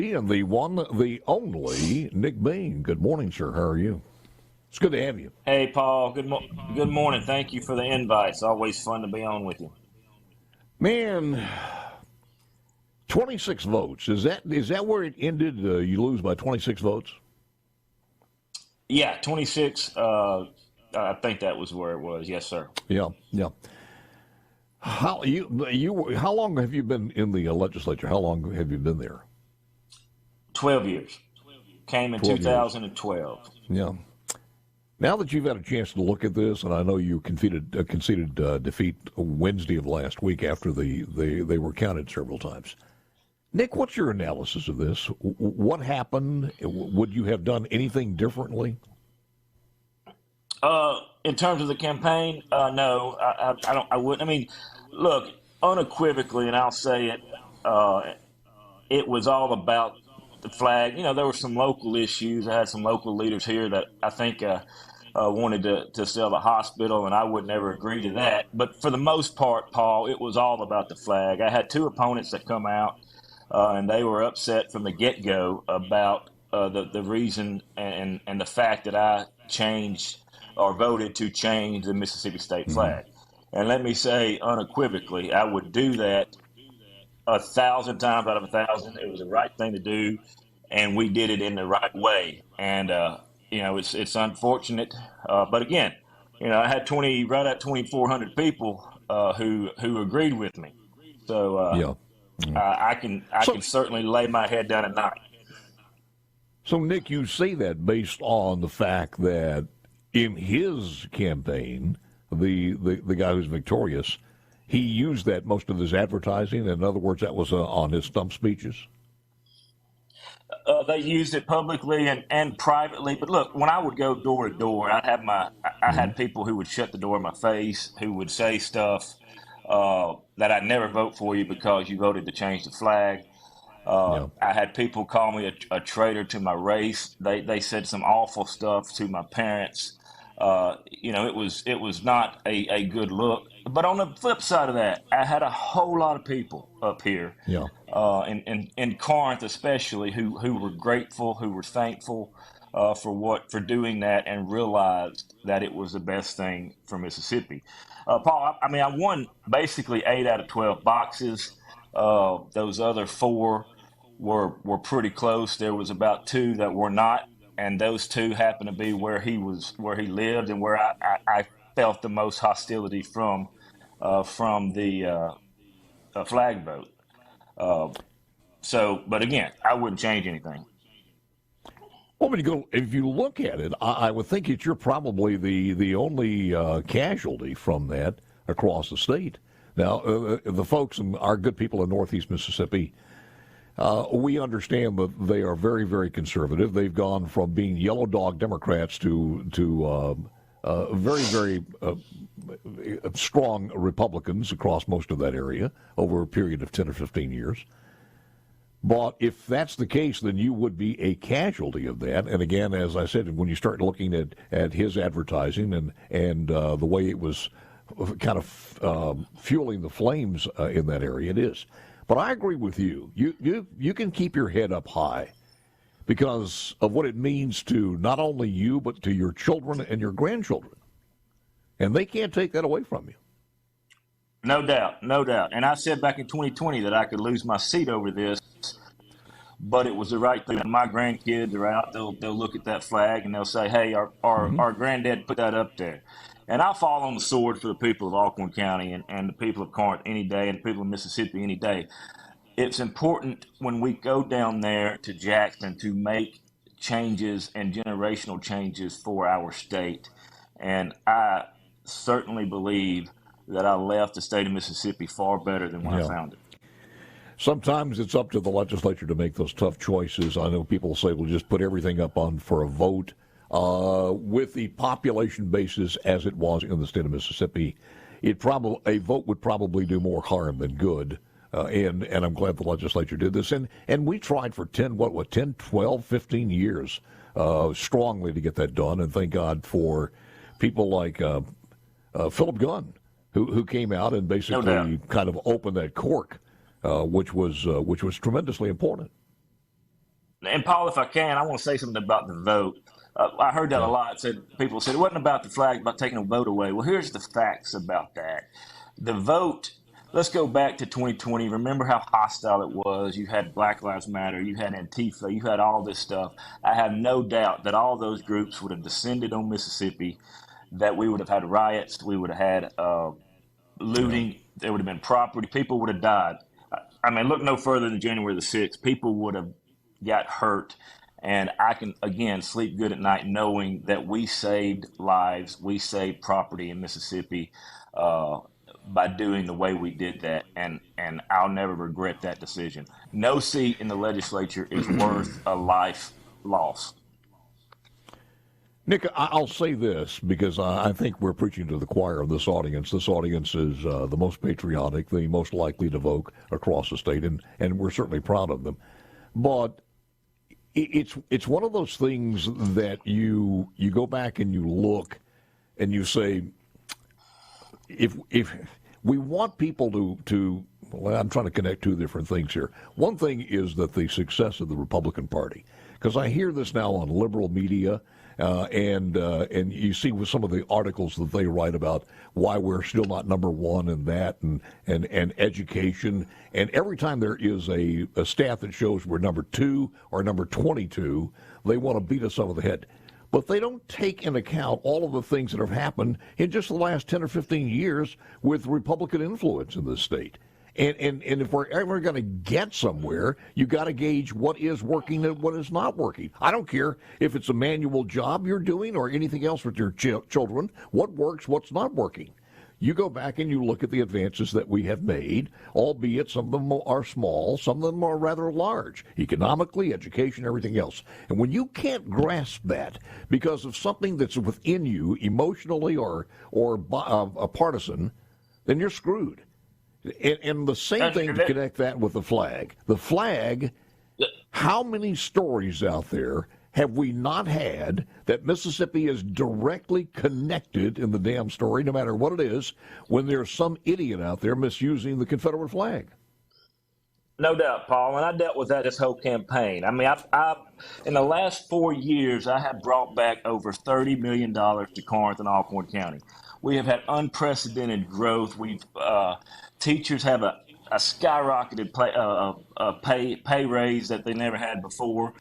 And the one, the only, Nick Bain. Good morning, sir. How are you? It's good to have you. Hey, Paul. Good morning. Thank you for the invite. It's always fun to be on with you. Man, 26 votes. Is that where it ended? You lose by 26 votes? Yeah, 26. I think that was where it was. Yes, sir. Yeah. How long have you been in the legislature? How long have you been there? 12 years. Came in 2012. Yeah. Now that you've had a chance to look at this, and I know you conceded defeat Wednesday of last week after they were counted several times. Nick, what's your analysis of this? What happened? Would you have done anything differently? In terms of the campaign, no, I wouldn't. I mean, look, unequivocally, and I'll say it, it was all about the flag. You know, there were some local issues. I had some local leaders here that I think wanted to sell the hospital, and I would never agree to that. But for the most part, Paul, it was all about the flag. I had two opponents that come out, and they were upset from the get-go about the reason and the fact that I changed or voted to change the Mississippi state flag. And let me say unequivocally, I would do that 1,000 times out of 1,000. It was the right thing to do, and we did it in the right way. And it's unfortunate, but again, I had right at 2,400 people who agreed with me. So I can certainly lay my head down at night. So Nick, you say that based on the fact that in his campaign, the guy who's victorious, he used that most of his advertising. In other words, that was on his stump speeches. They used it publicly and privately. But look, when I would go door to door, I had people who would shut the door in my face, who would say stuff that I'd never vote for you because you voted to change the flag. I had people call me a traitor to my race. They said some awful stuff to my parents. It was not a good look. But on the flip side of that, I had a whole lot of people up here, in Corinth especially, who were grateful, who were thankful for doing that, and realized that it was the best thing for Mississippi. Paul, I won basically 8 out of 12 boxes. Those other 4 were pretty close. There was about 2 that were not, and those 2 happened to be where he lived and where I felt the most hostility from the flag vote. But again, I wouldn't change anything. Well, if you look at it, I would think that you're probably the only casualty from that across the state. Now, the folks, our good people in Northeast Mississippi, we understand that they are very, very conservative. They've gone from being yellow dog Democrats to very, very strong Republicans across most of that area over a period of 10 or 15 years. But if that's the case, then you would be a casualty of that. And again, as I said, when you start looking at his advertising and the way it was kind of fueling the flames in that area, it is. But I agree with you. You can keep your head up high because of what it means to not only you, but to your children and your grandchildren. And they can't take that away from you. No doubt. And I said back in 2020 that I could lose my seat over this, but it was the right thing. My grandkids are out. They'll look at that flag and they'll say, hey, our granddad put that up there. And I'll fall on the sword for the people of Alcorn County and the people of Corinth any day and the people of Mississippi any day. It's important when we go down there to Jackson to make changes and generational changes for our state. And I certainly believe that I left the state of Mississippi far better than when I found it. Sometimes it's up to the legislature to make those tough choices. I know people say, well, just put everything up on for a vote. With the population basis as it was in the state of Mississippi, a vote would probably do more harm than good. And I'm glad the legislature did this. And we tried for 10, 12, 15 years strongly to get that done. And thank God for people like Philip Gunn, who came out and basically kind of opened that cork, which was tremendously important. And Paul, if I can, I want to say something about the vote. I heard that a Yeah. lot. People said it wasn't about the flag, about taking a vote away. Well, here's the facts about that. The vote. Let's go back to 2020. Remember how hostile it was. You had Black Lives Matter. You had Antifa. You had all this stuff. I have no doubt that all those groups would have descended on Mississippi. That we would have had riots. We would have had Yeah. looting. There would have been property. People would have died. I mean, look no further than January the 6th. People would have got hurt. And I can, again, sleep good at night knowing that we saved lives, we saved property in Mississippi by doing the way we did that. And I'll never regret that decision. No seat in the legislature is worth a life lost. Nick, I'll say this because I think we're preaching to the choir of this audience. This audience is the most patriotic, the most likely to vote across the state, and we're certainly proud of them. But it's one of those things that you go back and you look and you say, if we want people to well, I'm trying to connect two different things here. One thing is that the success of the Republican Party, because I hear this now on liberal media, and you see with some of the articles that they write about why we're still not number one in that and education. And every time there is a stat that shows we're number 2 or number 22, they want to beat us over the head. But they don't take into account all of the things that have happened in just the last 10 or 15 years with Republican influence in this state. And if we're ever going to get somewhere, you got to gauge what is working and what is not working. I don't care if it's a manual job you're doing or anything else with your children. What works, what's not working. You go back and you look at the advances that we have made, albeit some of them are small, some of them are rather large, economically, education, everything else. And when you can't grasp that because of something that's within you, emotionally or a partisan, then you're screwed. And the same thing to connect that with the flag. The flag, how many stories out there have we not had that Mississippi is directly connected in the damn story, no matter what it is, when there's some idiot out there misusing the Confederate flag? No doubt, Paul, and I dealt with that this whole campaign. I mean, I've in the last 4 years, I have brought back over $30 million to Corinth and Alcorn County. We have had unprecedented growth. We've teachers have a skyrocketed pay raise that they never had before,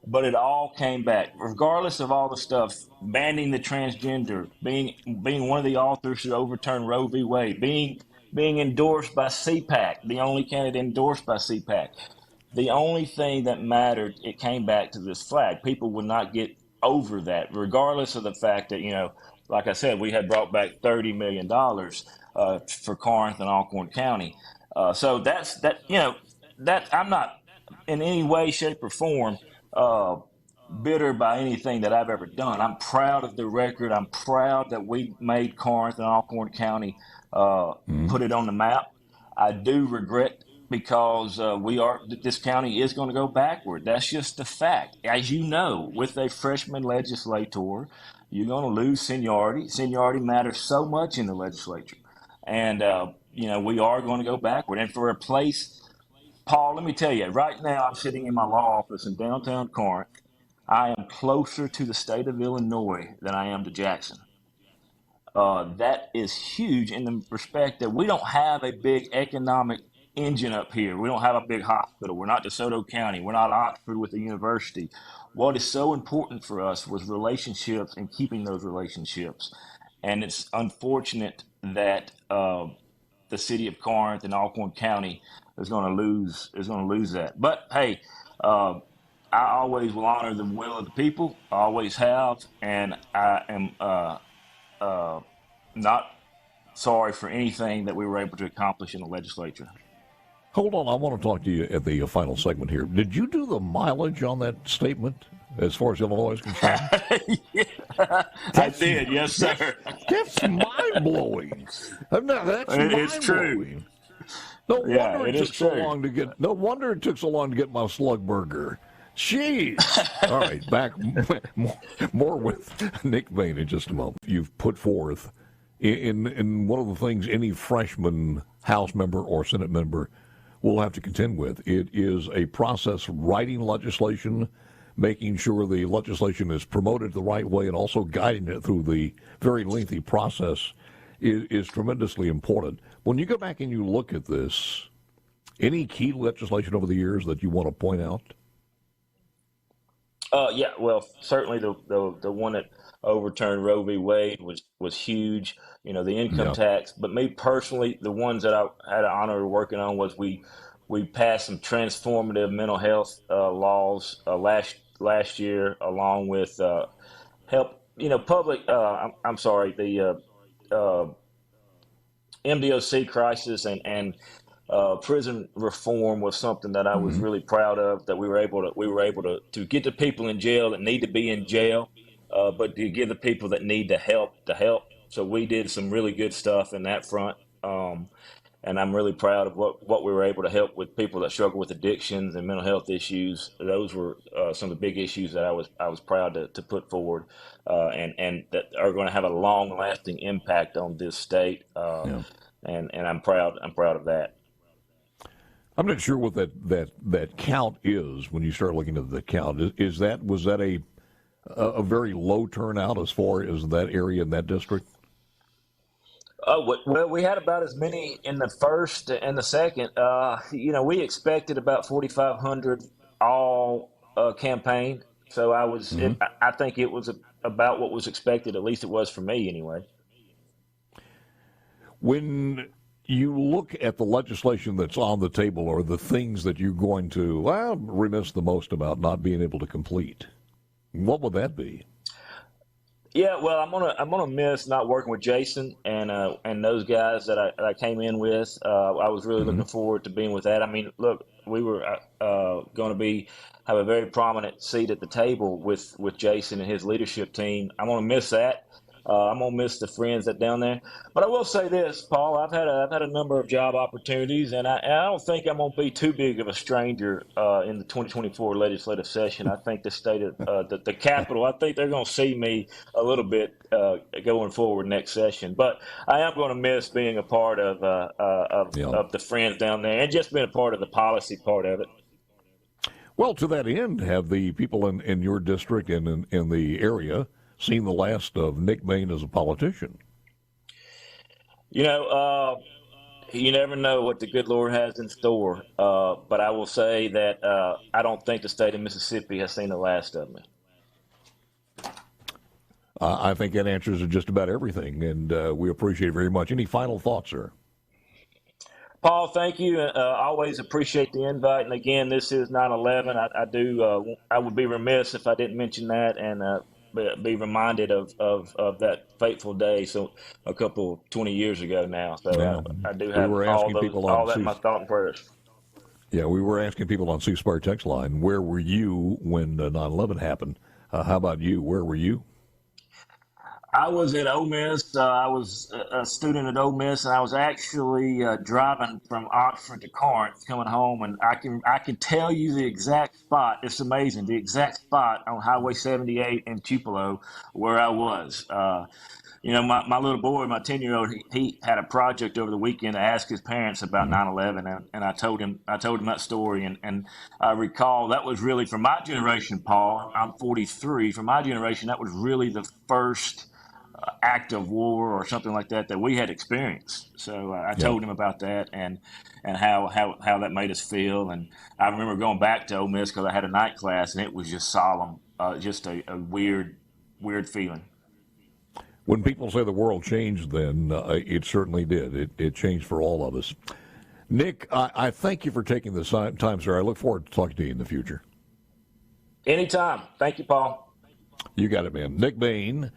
but it all came back, regardless of all the stuff, banning the transgender, being one of the authors who overturned Roe v. Wade, being endorsed by CPAC, the only candidate endorsed by CPAC. The only thing that mattered, it came back to this flag. People would not get over that, regardless of the fact that, like I said, we had brought back $30 million for Corinth and Alcorn County. So that's that. That I'm not in any way, shape, or form bitter by anything that I've ever done. I'm proud of the record. I'm proud that we made Corinth and Alcorn County put it on the map. I do regret because this county is going to go backward. That's just the fact. As you know, with a freshman legislator, you're going to lose seniority. Seniority matters so much in the legislature. And, we are going to go backward. And for a place, Paul, let me tell you, right now I'm sitting in my law office in downtown Corinth. I am closer to the state of Illinois than I am to Jackson. That is huge in the respect that we don't have a big economic engine up here. We don't have a big hospital. We're not DeSoto County. We're not Oxford with a university. What is so important for us was relationships and keeping those relationships. And it's unfortunate that the city of Corinth and Alcorn County is going to lose that. But hey, I always will honor the will of the people. I always have, and I am not sorry for anything that we were able to accomplish in the legislature. Hold on, I want to talk to you at the final segment here. Did you do the mileage on that statement as far as Illinois is concerned? Yeah, I did, yes, sir. That's mind-blowing. That's It's mind-blowing. true. No Yeah, wonder it it is took so true. long to get. No wonder it took so long to get my slug burger. Jeez. All right, back more with Nick Bain in just a moment. You've put forth in one of the things any freshman House member or Senate member will have to contend with. It is a process writing legislation, making sure the legislation is promoted the right way, and also guiding it through the very lengthy process is tremendously important. When you go back and you look at this, any key legislation over the years that you want to point out? Yeah, well, certainly the one that overturned Roe v. Wade was huge. You know, the income Yeah. tax. But me personally, the ones that I had the honor of working on was we passed some transformative mental health laws last year, along with help. You know, public. I'm sorry, the MDOC crisis and prison reform was something that I was Mm-hmm. really proud of. That we were able to get the people in jail that need to be in jail, but to give the people that need the help. So we did some really good stuff in that front, and I'm really proud of what we were able to help with people that struggle with addictions and mental health issues. Those were some of the big issues that I was proud to put forward, and that are going to have a long lasting impact on this state. Yeah. And I'm proud of that. I'm not sure what that count is when you start looking at the count. Was that a very low turnout as far as that area in that district? Well, we had about as many in the first and the second. You know, we expected about 4,500 all campaign. So Mm-hmm. I think it was about what was expected. At least it was for me, anyway. When you look at the legislation that's on the table, or the things that you're going to, remiss the most about not being able to complete, what would that be? Yeah, well, I'm gonna miss not working with Jason and those guys that I came in with. I was really Mm-hmm. looking forward to being with that. I mean, look, we were going to have a very prominent seat at the table with Jason and his leadership team. I'm gonna miss that. I'm gonna miss the friends that down there. But I will say this, Paul. I've had a number of job opportunities, and I don't think I'm gonna be too big of a stranger in the 2024 legislative session. I think the state of the Capitol. I think they're gonna see me a little bit going forward next session. But I am going to miss being a part Yeah. of the friends down there, and just being a part of the policy part of it. Well, to that end, have the people in your district and in the area seen the last of Nick Bain as a politician? You know, you never know what the good Lord has in store. But I will say that I don't think the state of Mississippi has seen the last of me. I think that answers just about everything, and we appreciate it very much. Any final thoughts, sir? Paul, thank you. Always appreciate the invite. And again, this is 9/11. I would be remiss if I didn't mention that and be reminded of that fateful day. So a couple 20 years ago now. So Yeah. I do We have were asking people all on that in my thought and prayers. Yeah, we were asking people on C-Spire text line, where were you when 9/11 happened? How about you? Where were you? I was at Ole Miss. I was a student at Ole Miss, and I was actually driving from Oxford to Corinth, coming home. And I can tell you the exact spot. It's amazing, the exact spot on Highway 78 in Tupelo where I was. You know, my little boy, my 10-year-old, he had a project over the weekend to ask his parents about 9/11, and I told him that story, and I recall that was really, for my generation, Paul. I'm 43. For my generation, that was really the first act of war or something like that we had experienced. So I Yeah. told him about that and how that made us feel. And I remember going back to Ole Miss because I had a night class, and it was just solemn, just a weird feeling. When people say the world changed then, it certainly did. It changed for all of us. Nick, I thank you for taking the time, sir. I look forward to talking to you in the future. Anytime. Thank you, Paul. You got it, man. Nick Bain,